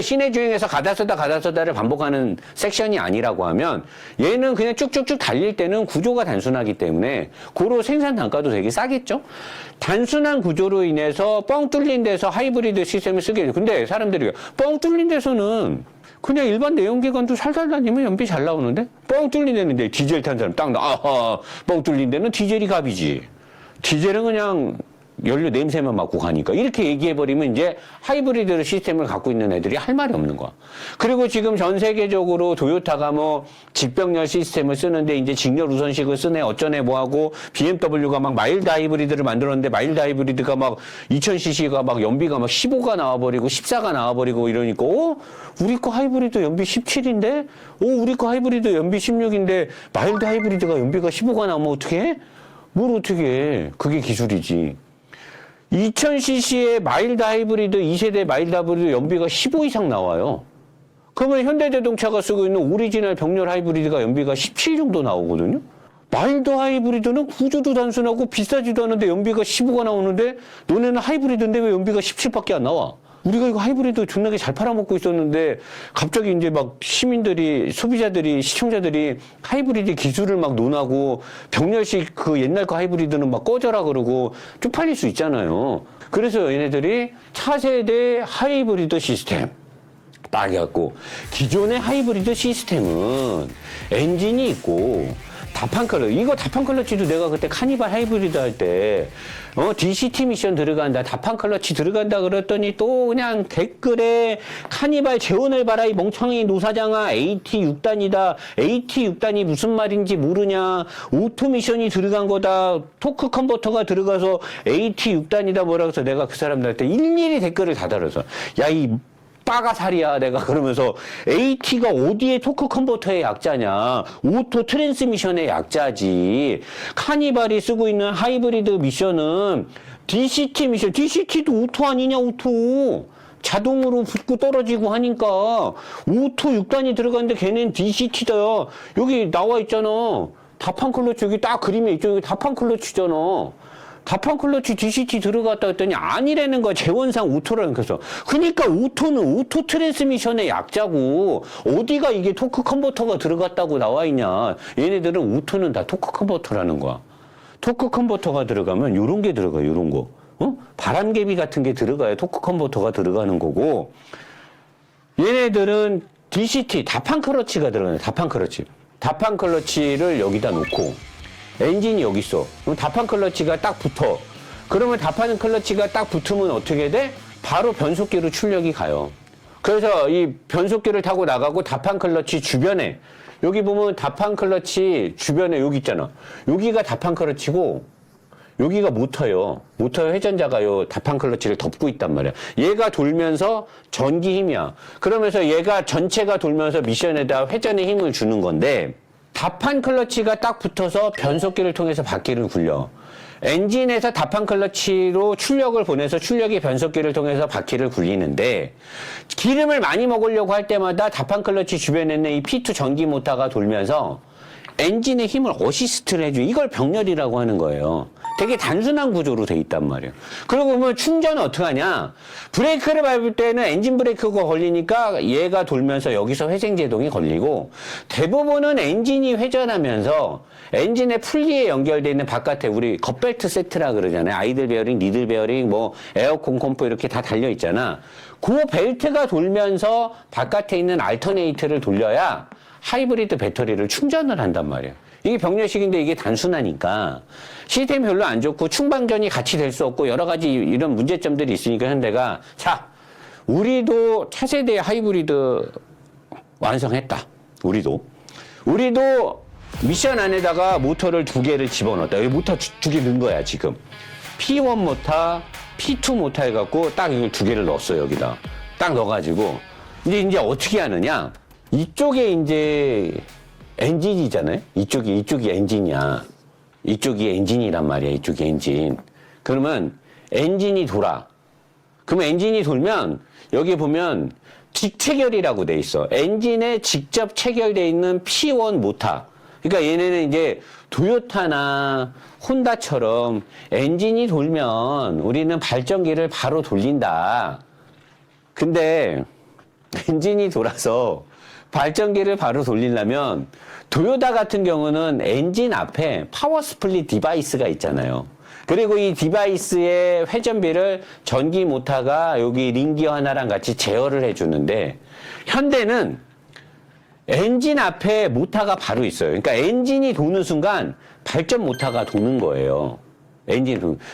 시내 주행에서 가다 서다를 반복하는 섹션이 아니라고 하면 얘는 그냥 쭉쭉쭉 달릴 때는 구조가 단순하기 때문에 고로 생산 단가도 되게 싸겠죠. 단순한 구조로 인해서 뻥 뚫린 데서 하이브리드 시스템을 쓰게 돼요. 근데 사람들이 뻥 뚫린 데서는 그냥 일반 내연기관도 살살 다니면 연비 잘 나오는데 뻥 뚫린 데는 디젤 탄 사람 딱 아하 뻥 뚫린 데는 디젤이 갑이지. 디젤은 그냥 연료 냄새만 맡고 가니까 이렇게 얘기해버리면 이제 하이브리드 시스템을 갖고 있는 애들이 할 말이 없는 거야. 그리고 지금 전 세계적으로 도요타가 뭐 직병렬 시스템을 쓰는데 이제 직렬 우선식을 쓰네 어쩌네 뭐하고 BMW가 막 마일드 하이브리드를 만들었는데 마일드 하이브리드가 막 2000cc가 막 연비가 막 15가 나와버리고 14가 나와버리고 이러니까 우리 거 하이브리드 연비 17인데 우리 거 하이브리드 연비 16인데 마일드 하이브리드가 연비가 15가 나오면 어떡해? 뭘 어떻게 해? 그게 기술이지. 2000cc의 마일드 하이브리드, 2세대 마일드 하이브리드 연비가 15 이상 나와요. 그러면 현대자동차가 쓰고 있는 오리지널 병렬 하이브리드가 연비가 17 정도 나오거든요. 마일드 하이브리드는 구조도 단순하고 비싸지도 않은데 연비가 15가 나오는데 너네는 하이브리드인데 왜 연비가 17밖에 안 나와? 우리가 이거 하이브리드 존나게 잘 팔아먹고 있었는데 갑자기 이제 막 시민들이, 소비자들이, 시청자들이 하이브리드 기술을 막 논하고 병렬식 그 옛날 거 하이브리드는 막 꺼져라 그러고 쪽팔릴 수 있잖아요. 그래서 얘네들이 차세대 하이브리드 시스템 딱 해갖고 기존의 하이브리드 시스템은 엔진이 있고 다판 클러치, 이거 다판 클러치도 내가 그때 카니발 하이브리드 할 때, DCT 미션 들어간다, 다판 클러치 들어간다 그랬더니 또 그냥 댓글에 카니발 재원을 봐라, 이 멍청이 노사장아, AT 6단이다, AT 6단이 무슨 말인지 모르냐, 오토 미션이 들어간 거다, 토크 컨버터가 들어가서 AT 6단이다 뭐라고 해서 내가 그 사람들한테 일일이 댓글을 다 달아서, 야, 이 빠가살이야 내가 그러면서 AT가 어디에 토크 컨버터의 약자냐 오토 트랜스미션의 약자지. 카니발이 쓰고 있는 하이브리드 미션은 DCT 미션, DCT도 오토 아니냐 오토 자동으로 붙고 떨어지고 하니까 오토 6단이 들어갔는데 걔는 DCT다. 여기 나와 있잖아. 다판 클러치 여기 딱 그림에 있죠. 여기 다판 클러치잖아. 다판 클러치 DCT 들어갔다 했더니 아니라는 거야. 재원상 오토라는 거서. 그러니까 오토는 오토 트랜스미션의 약자고 어디가 이게 토크 컨버터가 들어갔다고 나와 있냐. 얘네들은 오토는 다 토크 컨버터라는 거야. 토크 컨버터가 들어가면 요런 게 들어가요. 요런 거. 바람개비 같은 게 들어가야 토크 컨버터가 들어가는 거고 얘네들은 DCT 다판 클러치가 들어가요. 다판 클러치. 다판 클러치를 여기다 놓고 엔진이 여기 있어. 그럼 다판 클러치가 딱 붙어. 그러면 다판 클러치가 딱 붙으면 어떻게 돼? 바로 변속기로 출력이 가요. 그래서 이 변속기를 타고 나가고 다판 클러치 주변에 여기 보면 다판 클러치 주변에 여기 있잖아. 여기가 다판 클러치고 여기가 모터요. 모터 회전자가요. 다판 클러치를 덮고 있단 말이야. 얘가 돌면서 전기 힘이야. 그러면서 얘가 전체가 돌면서 미션에다 회전의 힘을 주는 건데 다판 클러치가 딱 붙어서 변속기를 통해서 바퀴를 굴려. 엔진에서 다판 클러치로 출력을 보내서 출력이 변속기를 통해서 바퀴를 굴리는데 기름을 많이 먹으려고 할 때마다 다판 클러치 주변에 있는 이 P2 전기 모터가 돌면서 엔진의 힘을 어시스트를 해줘. 이걸 병렬이라고 하는 거예요. 되게 단순한 구조로 돼 있단 말이에요. 그리고 보면 충전은 어떻게 하냐? 브레이크를 밟을 때는 엔진 브레이크가 걸리니까 얘가 돌면서 여기서 회생제동이 걸리고, 대부분은 엔진이 회전하면서 엔진의 풀리에 연결되어 있는 바깥에 우리 겉벨트 세트라 그러잖아요. 아이들 베어링, 니들 베어링, 뭐 에어컨 컴프 이렇게 다 달려 있잖아. 그 벨트가 돌면서 바깥에 있는 알터네이터를 돌려야 하이브리드 배터리를 충전을 한단 말이에요. 이게 병렬식인데 이게 단순하니까 시스템이 별로 안 좋고 충방전이 같이 될 수 없고 여러 가지 이런 문제점들이 있으니까 현대가 자, 우리도 차세대 하이브리드 완성했다. 우리도 미션 안에다가 모터를 2개를 집어넣었다. 여기 모터 2개 넣은 거야 지금. P1 모터, P2 모터 해갖고 딱 이걸 2개를 넣었어요. 여기다 딱 넣어가지고 이제 어떻게 하느냐? 이쪽에 이제 엔진이잖아요. 이쪽이 엔진이야. 이쪽이 엔진이란 말이야. 이쪽이 엔진. 그러면 엔진이 돌아. 그러면 엔진이 돌면 여기 보면 직체결이라고 돼 있어. 엔진에 직접 체결돼 있는 P1 모터. 그러니까 얘네는 이제 도요타나 혼다처럼 엔진이 돌면 우리는 발전기를 바로 돌린다. 근데 엔진이 돌아서 발전기를 바로 돌리려면 도요타 같은 경우는 엔진 앞에 파워 스플릿 디바이스가 있잖아요. 그리고 이 디바이스의 회전비를 전기 모터가 여기 링기어 하나랑 같이 제어를 해주는데, 현대는 엔진 앞에 모터가 바로 있어요. 그러니까 엔진이 도는 순간 발전 모터가 도는 거예요.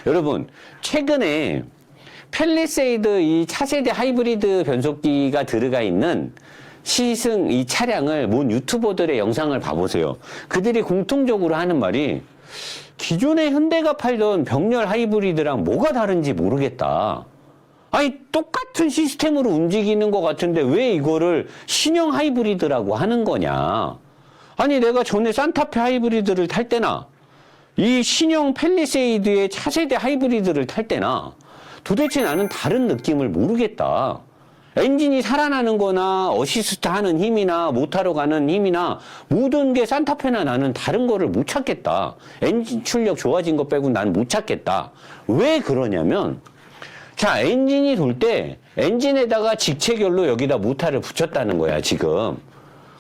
여러분, 최근에 팰리세이드 이 차세대 하이브리드 변속기가 들어가 있는 시승 이 차량을 본 유튜버들의 영상을 봐보세요. 그들이 공통적으로 하는 말이 기존의 현대가 팔던 병렬 하이브리드랑 뭐가 다른지 모르겠다. 아니 똑같은 시스템으로 움직이는 것 같은데 왜 이거를 신형 하이브리드라고 하는 거냐. 아니 내가 전에 산타페 하이브리드를 탈 때나 이 신형 팰리세이드의 차세대 하이브리드를 탈 때나 도대체 나는 다른 느낌을 모르겠다. 엔진이 살아나는 거나 어시스트 하는 힘이나 모터로 가는 힘이나 모든 게 산타페나 나는 다른 거를 못 찾겠다. 엔진 출력 좋아진 거 빼고 난 못 찾겠다. 왜 그러냐면 자, 엔진이 돌 때 엔진에다가 직체결로 여기다 모터를 붙였다는 거야 지금.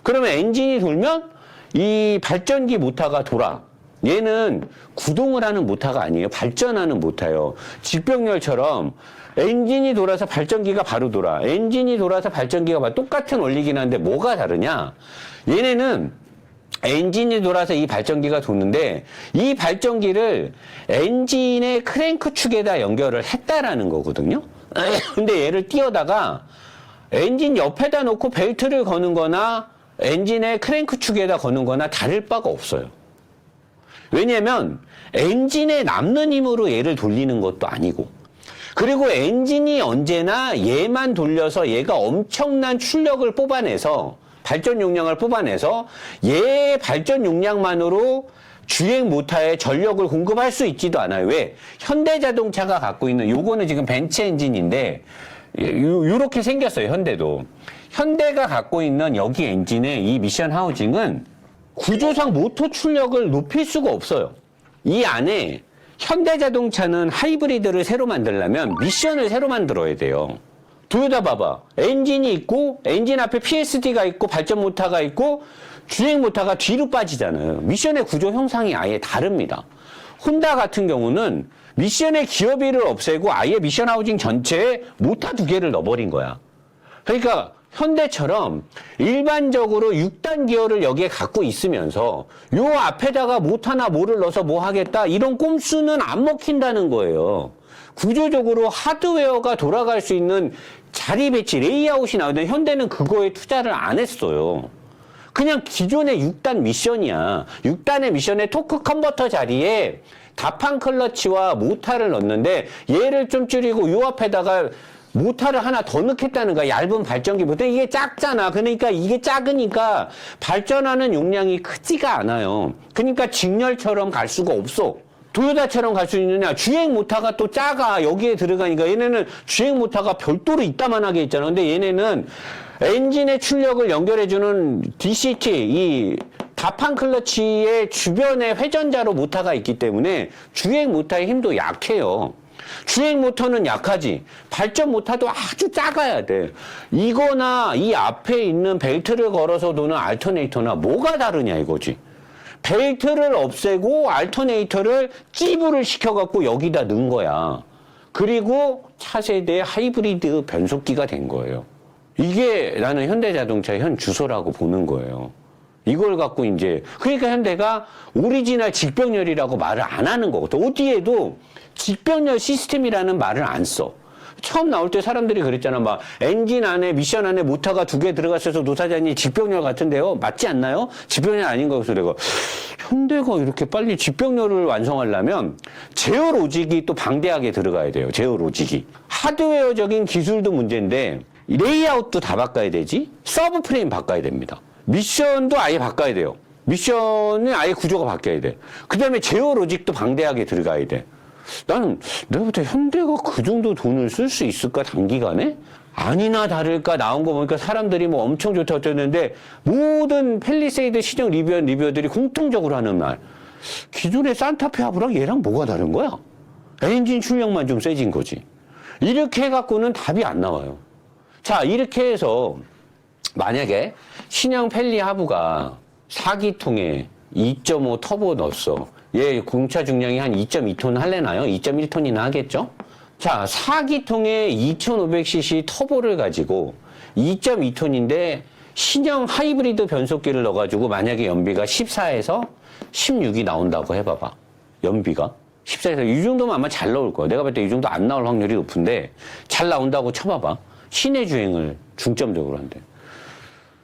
그러면 엔진이 돌면 이 발전기 모터가 돌아. 얘는 구동을 하는 모터가 아니에요. 발전하는 모터예요. 직병렬처럼 엔진이 돌아서 발전기가 바로 돌아. 엔진이 돌아서 발전기가 바로 똑같은 원리긴 한데 뭐가 다르냐? 얘네는 엔진이 돌아서 이 발전기가 도는데 이 발전기를 엔진의 크랭크 축에다 연결을 했다라는 거거든요. 근데 얘를 띄어다가 엔진 옆에다 놓고 벨트를 거는 거나 엔진의 크랭크 축에다 거는 거나 다를 바가 없어요. 왜냐면 엔진에 남는 힘으로 얘를 돌리는 것도 아니고, 그리고 엔진이 언제나 얘만 돌려서 얘가 엄청난 출력을 뽑아내서 발전 용량을 뽑아내서 얘 발전 용량만으로 주행 모터에 전력을 공급할 수 있지도 않아요. 왜? 현대자동차가 갖고 있는 요거는 지금 벤츠 엔진인데 요렇게 생겼어요. 현대도. 현대가 갖고 있는 여기 엔진의 이 미션 하우징은 구조상 모터 출력을 높일 수가 없어요. 이 안에 현대자동차는 하이브리드를 새로 만들려면 미션을 새로 만들어야 돼요. 도요타 봐봐. 엔진이 있고 엔진 앞에 PSD가 있고 발전 모터가 있고 주행 모터가 뒤로 빠지잖아요. 미션의 구조 형상이 아예 다릅니다. 혼다 같은 경우는 미션의 기어비를 없애고 아예 미션 하우징 전체에 모터 2개를 넣어버린 거야. 그러니까 현대처럼 일반적으로 6단 기어를 여기에 갖고 있으면서 요 앞에다가 모터나 뭐를 넣어서 뭐 하겠다 이런 꼼수는 안 먹힌다는 거예요. 구조적으로 하드웨어가 돌아갈 수 있는 자리 배치, 레이아웃이 나오는데 현대는 그거에 투자를 안 했어요. 그냥 기존의 6단 미션이야. 6단의 미션의 토크 컨버터 자리에 다판 클러치와 모터를 넣는데 얘를 좀 줄이고 요 앞에다가 모터를 하나 더 넣겠다는 거야. 얇은 발전기부터. 이게 작잖아. 그러니까 이게 작으니까 발전하는 용량이 크지가 않아요. 그러니까 직렬처럼 갈 수가 없어. 도요타처럼 갈 수 있느냐? 주행 모터가 또 작아. 여기에 들어가니까 얘네는 주행 모터가 별도로 이따만하게 있잖아. 근데 얘네는 엔진의 출력을 연결해주는 DCT, 이 다판 클러치의 주변에 회전자로 모터가 있기 때문에 주행 모터의 힘도 약해요. 주행 모터는 약하지. 발전 모터도 아주 작아야 돼. 이거나 이 앞에 있는 벨트를 걸어서 도는 알터네이터나 뭐가 다르냐 이거지. 벨트를 없애고 알터네이터를 찌부를 시켜갖고 여기다 넣은 거야. 그리고 차세대 하이브리드 변속기가 된 거예요. 이게 나는 현대자동차의 현 주소라고 보는 거예요. 이걸 갖고 이제 그러니까 현대가 오리지널 직병렬이라고 말을 안 하는 거거든. 어디에도 직병렬 시스템이라는 말을 안 써. 처음 나올 때 사람들이 그랬잖아. 막 엔진 안에 미션 안에 모터가 2개 들어갔어서 노사장님 직병렬 같은데요. 맞지 않나요? 직병렬 아닌 거 그래서 내가 현대가 이렇게 빨리 직병렬을 완성하려면 제어 로직이 또 방대하게 들어가야 돼요. 제어 로직이. 하드웨어적인 기술도 문제인데 레이아웃도 다 바꿔야 되지. 서브 프레임 바꿔야 됩니다. 미션도 아예 바꿔야 돼요. 미션은 아예 구조가 바뀌어야 돼. 그 다음에 제어 로직도 방대하게 들어가야 돼. 나는 내가 볼 때 현대가 그 정도 돈을 쓸 수 있을까 단기간에? 아니나 다를까 나온 거 보니까 사람들이 뭐 엄청 좋다 어쩌는데 모든 팰리세이드 시정 리뷰어들이 공통적으로 하는 말. 기존의 산타페 하브랑 얘랑 뭐가 다른 거야? 엔진 출력만 좀 세진 거지. 이렇게 해갖고는 답이 안 나와요. 자, 이렇게 해서 만약에 신형 팰리 하브가 4기통에 2.5 터보 넣었어. 얘 공차 중량이 한 2.2톤 할래나요? 2.1톤이나 하겠죠? 자, 4기통에 2500cc 터보를 가지고 2.2톤인데 신형 하이브리드 변속기를 넣어가지고 만약에 연비가 14에서 16이 나온다고 해봐봐. 연비가. 14에서 이 정도면 아마 잘 나올 거야. 내가 볼 때 이 정도 안 나올 확률이 높은데 잘 나온다고 쳐봐봐. 시내 주행을 중점적으로 한대.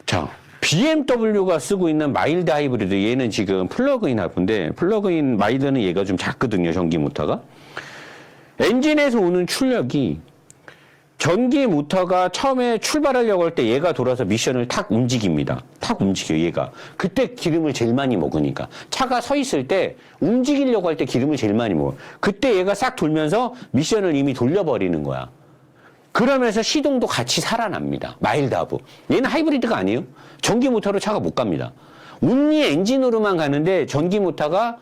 자, BMW가 쓰고 있는 마일드 하이브리드 얘는 지금 플러그인 하브인데 플러그인 마일드는 얘가 좀 작거든요. 전기 모터가. 엔진에서 오는 출력이 전기 모터가 처음에 출발하려고 할 때 얘가 돌아서 미션을 탁 움직입니다. 탁 움직여 얘가. 그때 기름을 제일 많이 먹으니까. 차가 서 있을 때 움직이려고 할 때 기름을 제일 많이 먹어. 그때 얘가 싹 돌면서 미션을 이미 돌려버리는 거야. 그러면서 시동도 같이 살아납니다. 마일드 하브. 얘는 하이브리드가 아니에요. 전기 모터로 차가 못 갑니다. 온리 엔진으로만 가는데 전기 모터가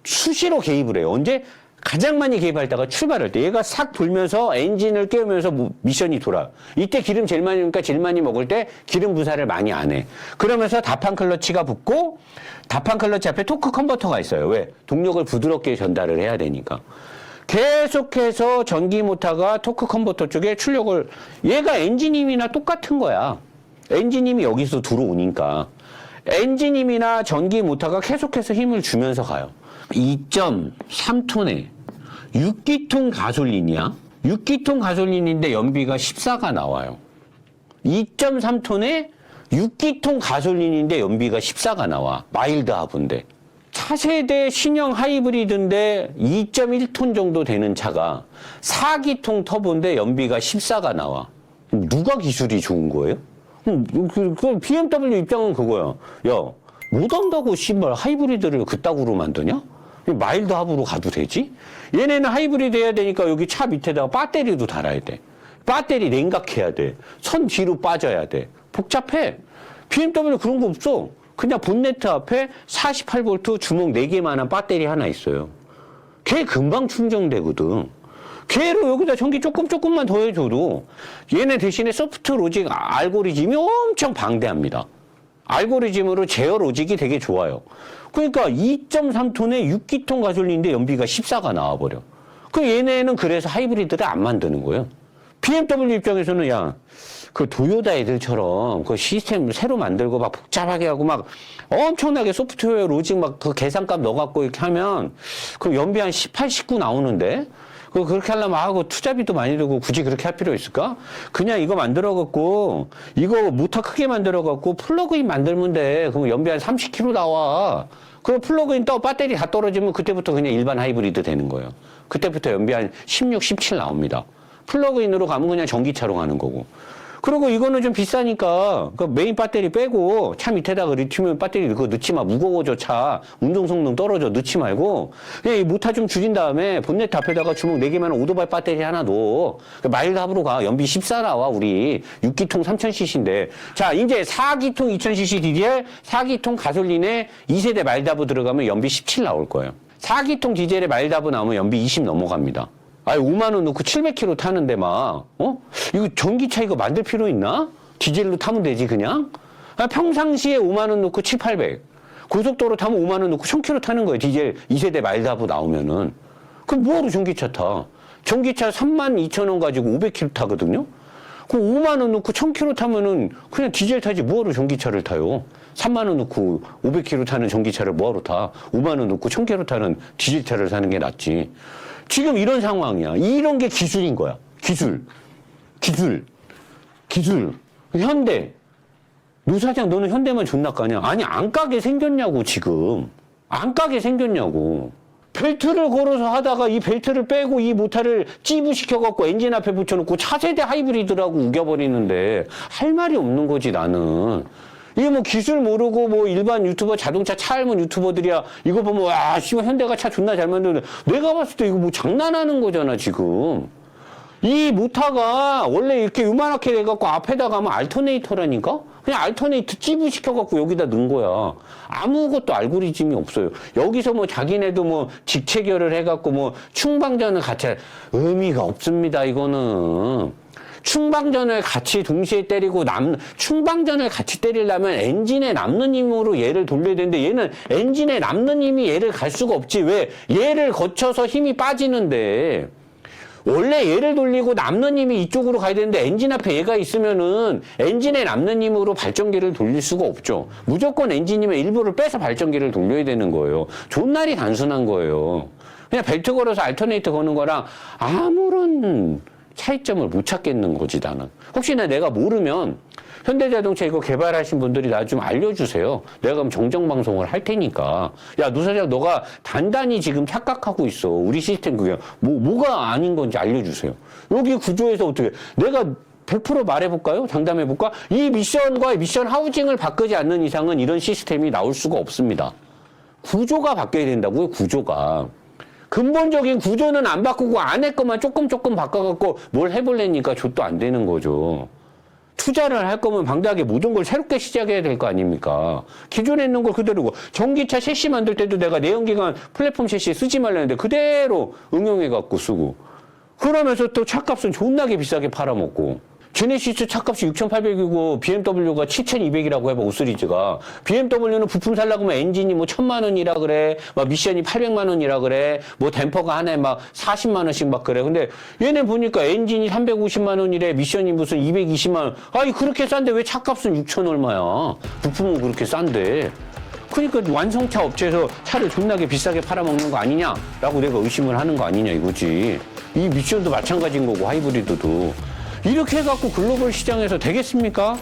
수시로 개입을 해요. 언제? 가장 많이 개입할 때가 출발할 때. 얘가 싹 돌면서 엔진을 깨우면서 미션이 돌아. 이때 기름 제일 많이 먹으니까 제일 많이 먹을 때 기름 분사를 많이 안 해. 그러면서 다판 클러치가 붙고 다판 클러치 앞에 토크 컨버터가 있어요. 왜? 동력을 부드럽게 전달을 해야 되니까. 계속해서 전기 모터가 토크 컨버터 쪽에 출력을 얘가 엔진힘이나 똑같은 거야. 엔진힘이 여기서 들어오니까 엔진힘이나 전기 모터가 계속해서 힘을 주면서 가요. 2.3톤에 6기통 가솔린이야. 6기통 가솔린인데 연비가 14가 나와요. 2.3톤에 6기통 가솔린인데 연비가 14가 나와. 마일드 하브인데. 차세대 신형 하이브리드인데 2.1톤 정도 되는 차가 4기통 터보인데 연비가 14가 나와. 누가 기술이 좋은 거예요? 그 BMW 입장은 그거야. 야, 못한다고 씨발 하이브리드를 그따구로 만드냐? 마일드 하브로 가도 되지? 얘네는 하이브리드 해야 되니까 여기 차 밑에다가 배터리도 달아야 돼. 배터리 냉각해야 돼. 선 뒤로 빠져야 돼. 복잡해. BMW 그런 거 없어. 그냥 본네트 앞에 48V 주먹 4개만한 배터리 하나 있어요. 걔 금방 충전되거든. 걔로 여기다 전기 조금만 더 해줘도 얘네 대신에 소프트 로직 알고리즘이 엄청 방대합니다. 알고리즘으로 제어 로직이 되게 좋아요. 그러니까 2.3톤에 6기통 가솔린인데 연비가 14가 나와버려. 그 얘네는 그래서 하이브리드를 안 만드는 거예요. BMW 입장에서는 야, 그 도요타 애들처럼 그 시스템 새로 만들고 막 복잡하게 하고 막 엄청나게 소프트웨어 로직 막 그 계산값 넣어갖고 이렇게 하면 그 연비 한 18, 19 나오는데 그렇게 하려면 그 투자비도 많이 들고 굳이 그렇게 할 필요 있을까? 그냥 이거 만들어갖고 이거 모터 크게 만들어갖고 플러그인 만들면 돼. 그럼 연비 한 30km 나와. 그 플러그인 배터리 다 떨어지면 그때부터 그냥 일반 하이브리드 되는 거예요. 그때부터 연비 한 16, 17 나옵니다. 플러그인으로 가면 그냥 전기차로 가는 거고. 그리고 이거는 좀 비싸니까 그 메인 배터리 빼고 차 밑에다가 리튬 배터리 그거 넣지 마. 무거워져 차. 운동 성능 떨어져. 넣지 말고 그냥 이 모타 좀 줄인 다음에 본네트 앞에다가 주먹 4개만 오토바이 배터리 하나 넣어. 마일드합으로 가. 연비 14 나와 우리. 6기통 3000cc인데. 자 이제 4기통 2000cc DDR 4기통 가솔린에 2세대 마일드합 들어가면 연비 17 나올 거예요. 4기통 디젤에 마일드합 나오면 연비 20 넘어갑니다. 아니 5만 원 넣고 700km 타는데 막 이거 전기차 이거 만들 필요 있나? 디젤로 타면 되지 그냥? 평상시에 5만 원 넣고 7, 800 고속도로 타면 5만 원 넣고 1000km 타는 거예요. 디젤 2세대 마일드하브 나오면은. 그럼 뭐하러 전기차 타? 전기차 32,000원 가지고 500km 타거든요. 그 5만 원 넣고 1000km 타면은 그냥 디젤 타지 뭐하러 전기차를 타요? 3만 원 넣고 500km 타는 전기차를 뭐하러 타? 5만 원 넣고 1000km 타는 디젤차를 사는 게 낫지. 지금 이런 상황이야. 이런 게 기술인 거야. 기술. 현대. 노 사장 너는 현대만 존나 까냐? 아니 안 까게 생겼냐고 지금. 안 까게 생겼냐고. 벨트를 걸어서 하다가 이 벨트를 빼고 이 모터를 찌부시켜갖고 엔진 앞에 붙여놓고 차세대 하이브리드라고 우겨버리는데 할 말이 없는 거지 나는. 이게 뭐 기술 모르고 뭐 일반 유튜버 자동차 차 알면 유튜버들이야 이거 보면 와 씨발 현대가 차 존나 잘 만드는데 내가 봤을 때 이거 뭐 장난하는 거잖아 지금. 이 모터가 원래 이렇게 요만하게 돼갖고 앞에다 가면 알터네이터라니까? 그냥 알터네이터 찌부시켜갖고 여기다 넣은 거야. 아무것도 알고리즘이 없어요. 여기서 뭐 자기네도 뭐 직체결을 해갖고 뭐 충방전을 같이 할 의미가 없습니다 이거는. 충방전을 같이 동시에 때리고 충방전을 같이 때리려면 엔진에 남는 힘으로 얘를 돌려야 되는데 얘는 엔진에 남는 힘이 얘를 갈 수가 없지. 왜? 얘를 거쳐서 힘이 빠지는데 원래 얘를 돌리고 남는 힘이 이쪽으로 가야 되는데 엔진 앞에 얘가 있으면은 엔진에 남는 힘으로 발전기를 돌릴 수가 없죠. 무조건 엔진 힘의 일부를 빼서 발전기를 돌려야 되는 거예요. 존나리 단순한 거예요. 그냥 벨트 걸어서 알터네이터 거는 거랑 아무런 차이점을 못 찾겠는 거지 나는. 혹시나 내가 모르면 현대자동차 이거 개발하신 분들이 나 좀 알려주세요. 내가 그럼 정정방송을 할 테니까. 야, 노 사장 너가 단단히 지금 착각하고 있어. 우리 시스템 그게 뭐가 아닌 건지 알려주세요. 여기 구조에서 어떻게 내가 100% 말해볼까요? 장담해볼까? 이 미션과 미션 하우징을 바꾸지 않는 이상은 이런 시스템이 나올 수가 없습니다. 구조가 바뀌어야 된다고요, 구조가. 근본적인 구조는 안 바꾸고 안에 것만 조금 바꿔갖고 뭘 해볼래니까 좆도 안 되는 거죠. 투자를 할 거면 방대하게 모든 걸 새롭게 시작해야 될 거 아닙니까? 기존에 있는 걸 그대로고 전기차 셰시 만들 때도 내가 내연기관 플랫폼 셰시 쓰지 말라는데 그대로 응용해갖고 쓰고 그러면서 또 차값은 존나게 비싸게 팔아먹고 제네시스 차값이 6,800이고 BMW가 7,200이라고 해봐, 5 시리즈가. BMW는 부품 살려고 하면 엔진이 뭐 1,000만 원이라 그래. 막 미션이 800만 원이라 그래. 뭐 댐퍼가 하나에 막 40만 원씩 막 그래. 근데 얘네 보니까 엔진이 350만 원이래. 미션이 무슨 220만 원. 아니 그렇게 싼데 왜 차값은 6천 얼마야. 부품은 그렇게 싼데. 그러니까 완성차 업체에서 차를 존나게 비싸게 팔아먹는 거 아니냐라고 내가 의심을 하는 거 아니냐 이거지. 이 미션도 마찬가지인 거고 하이브리드도. 이렇게 해갖고 글로벌 시장에서 되겠습니까?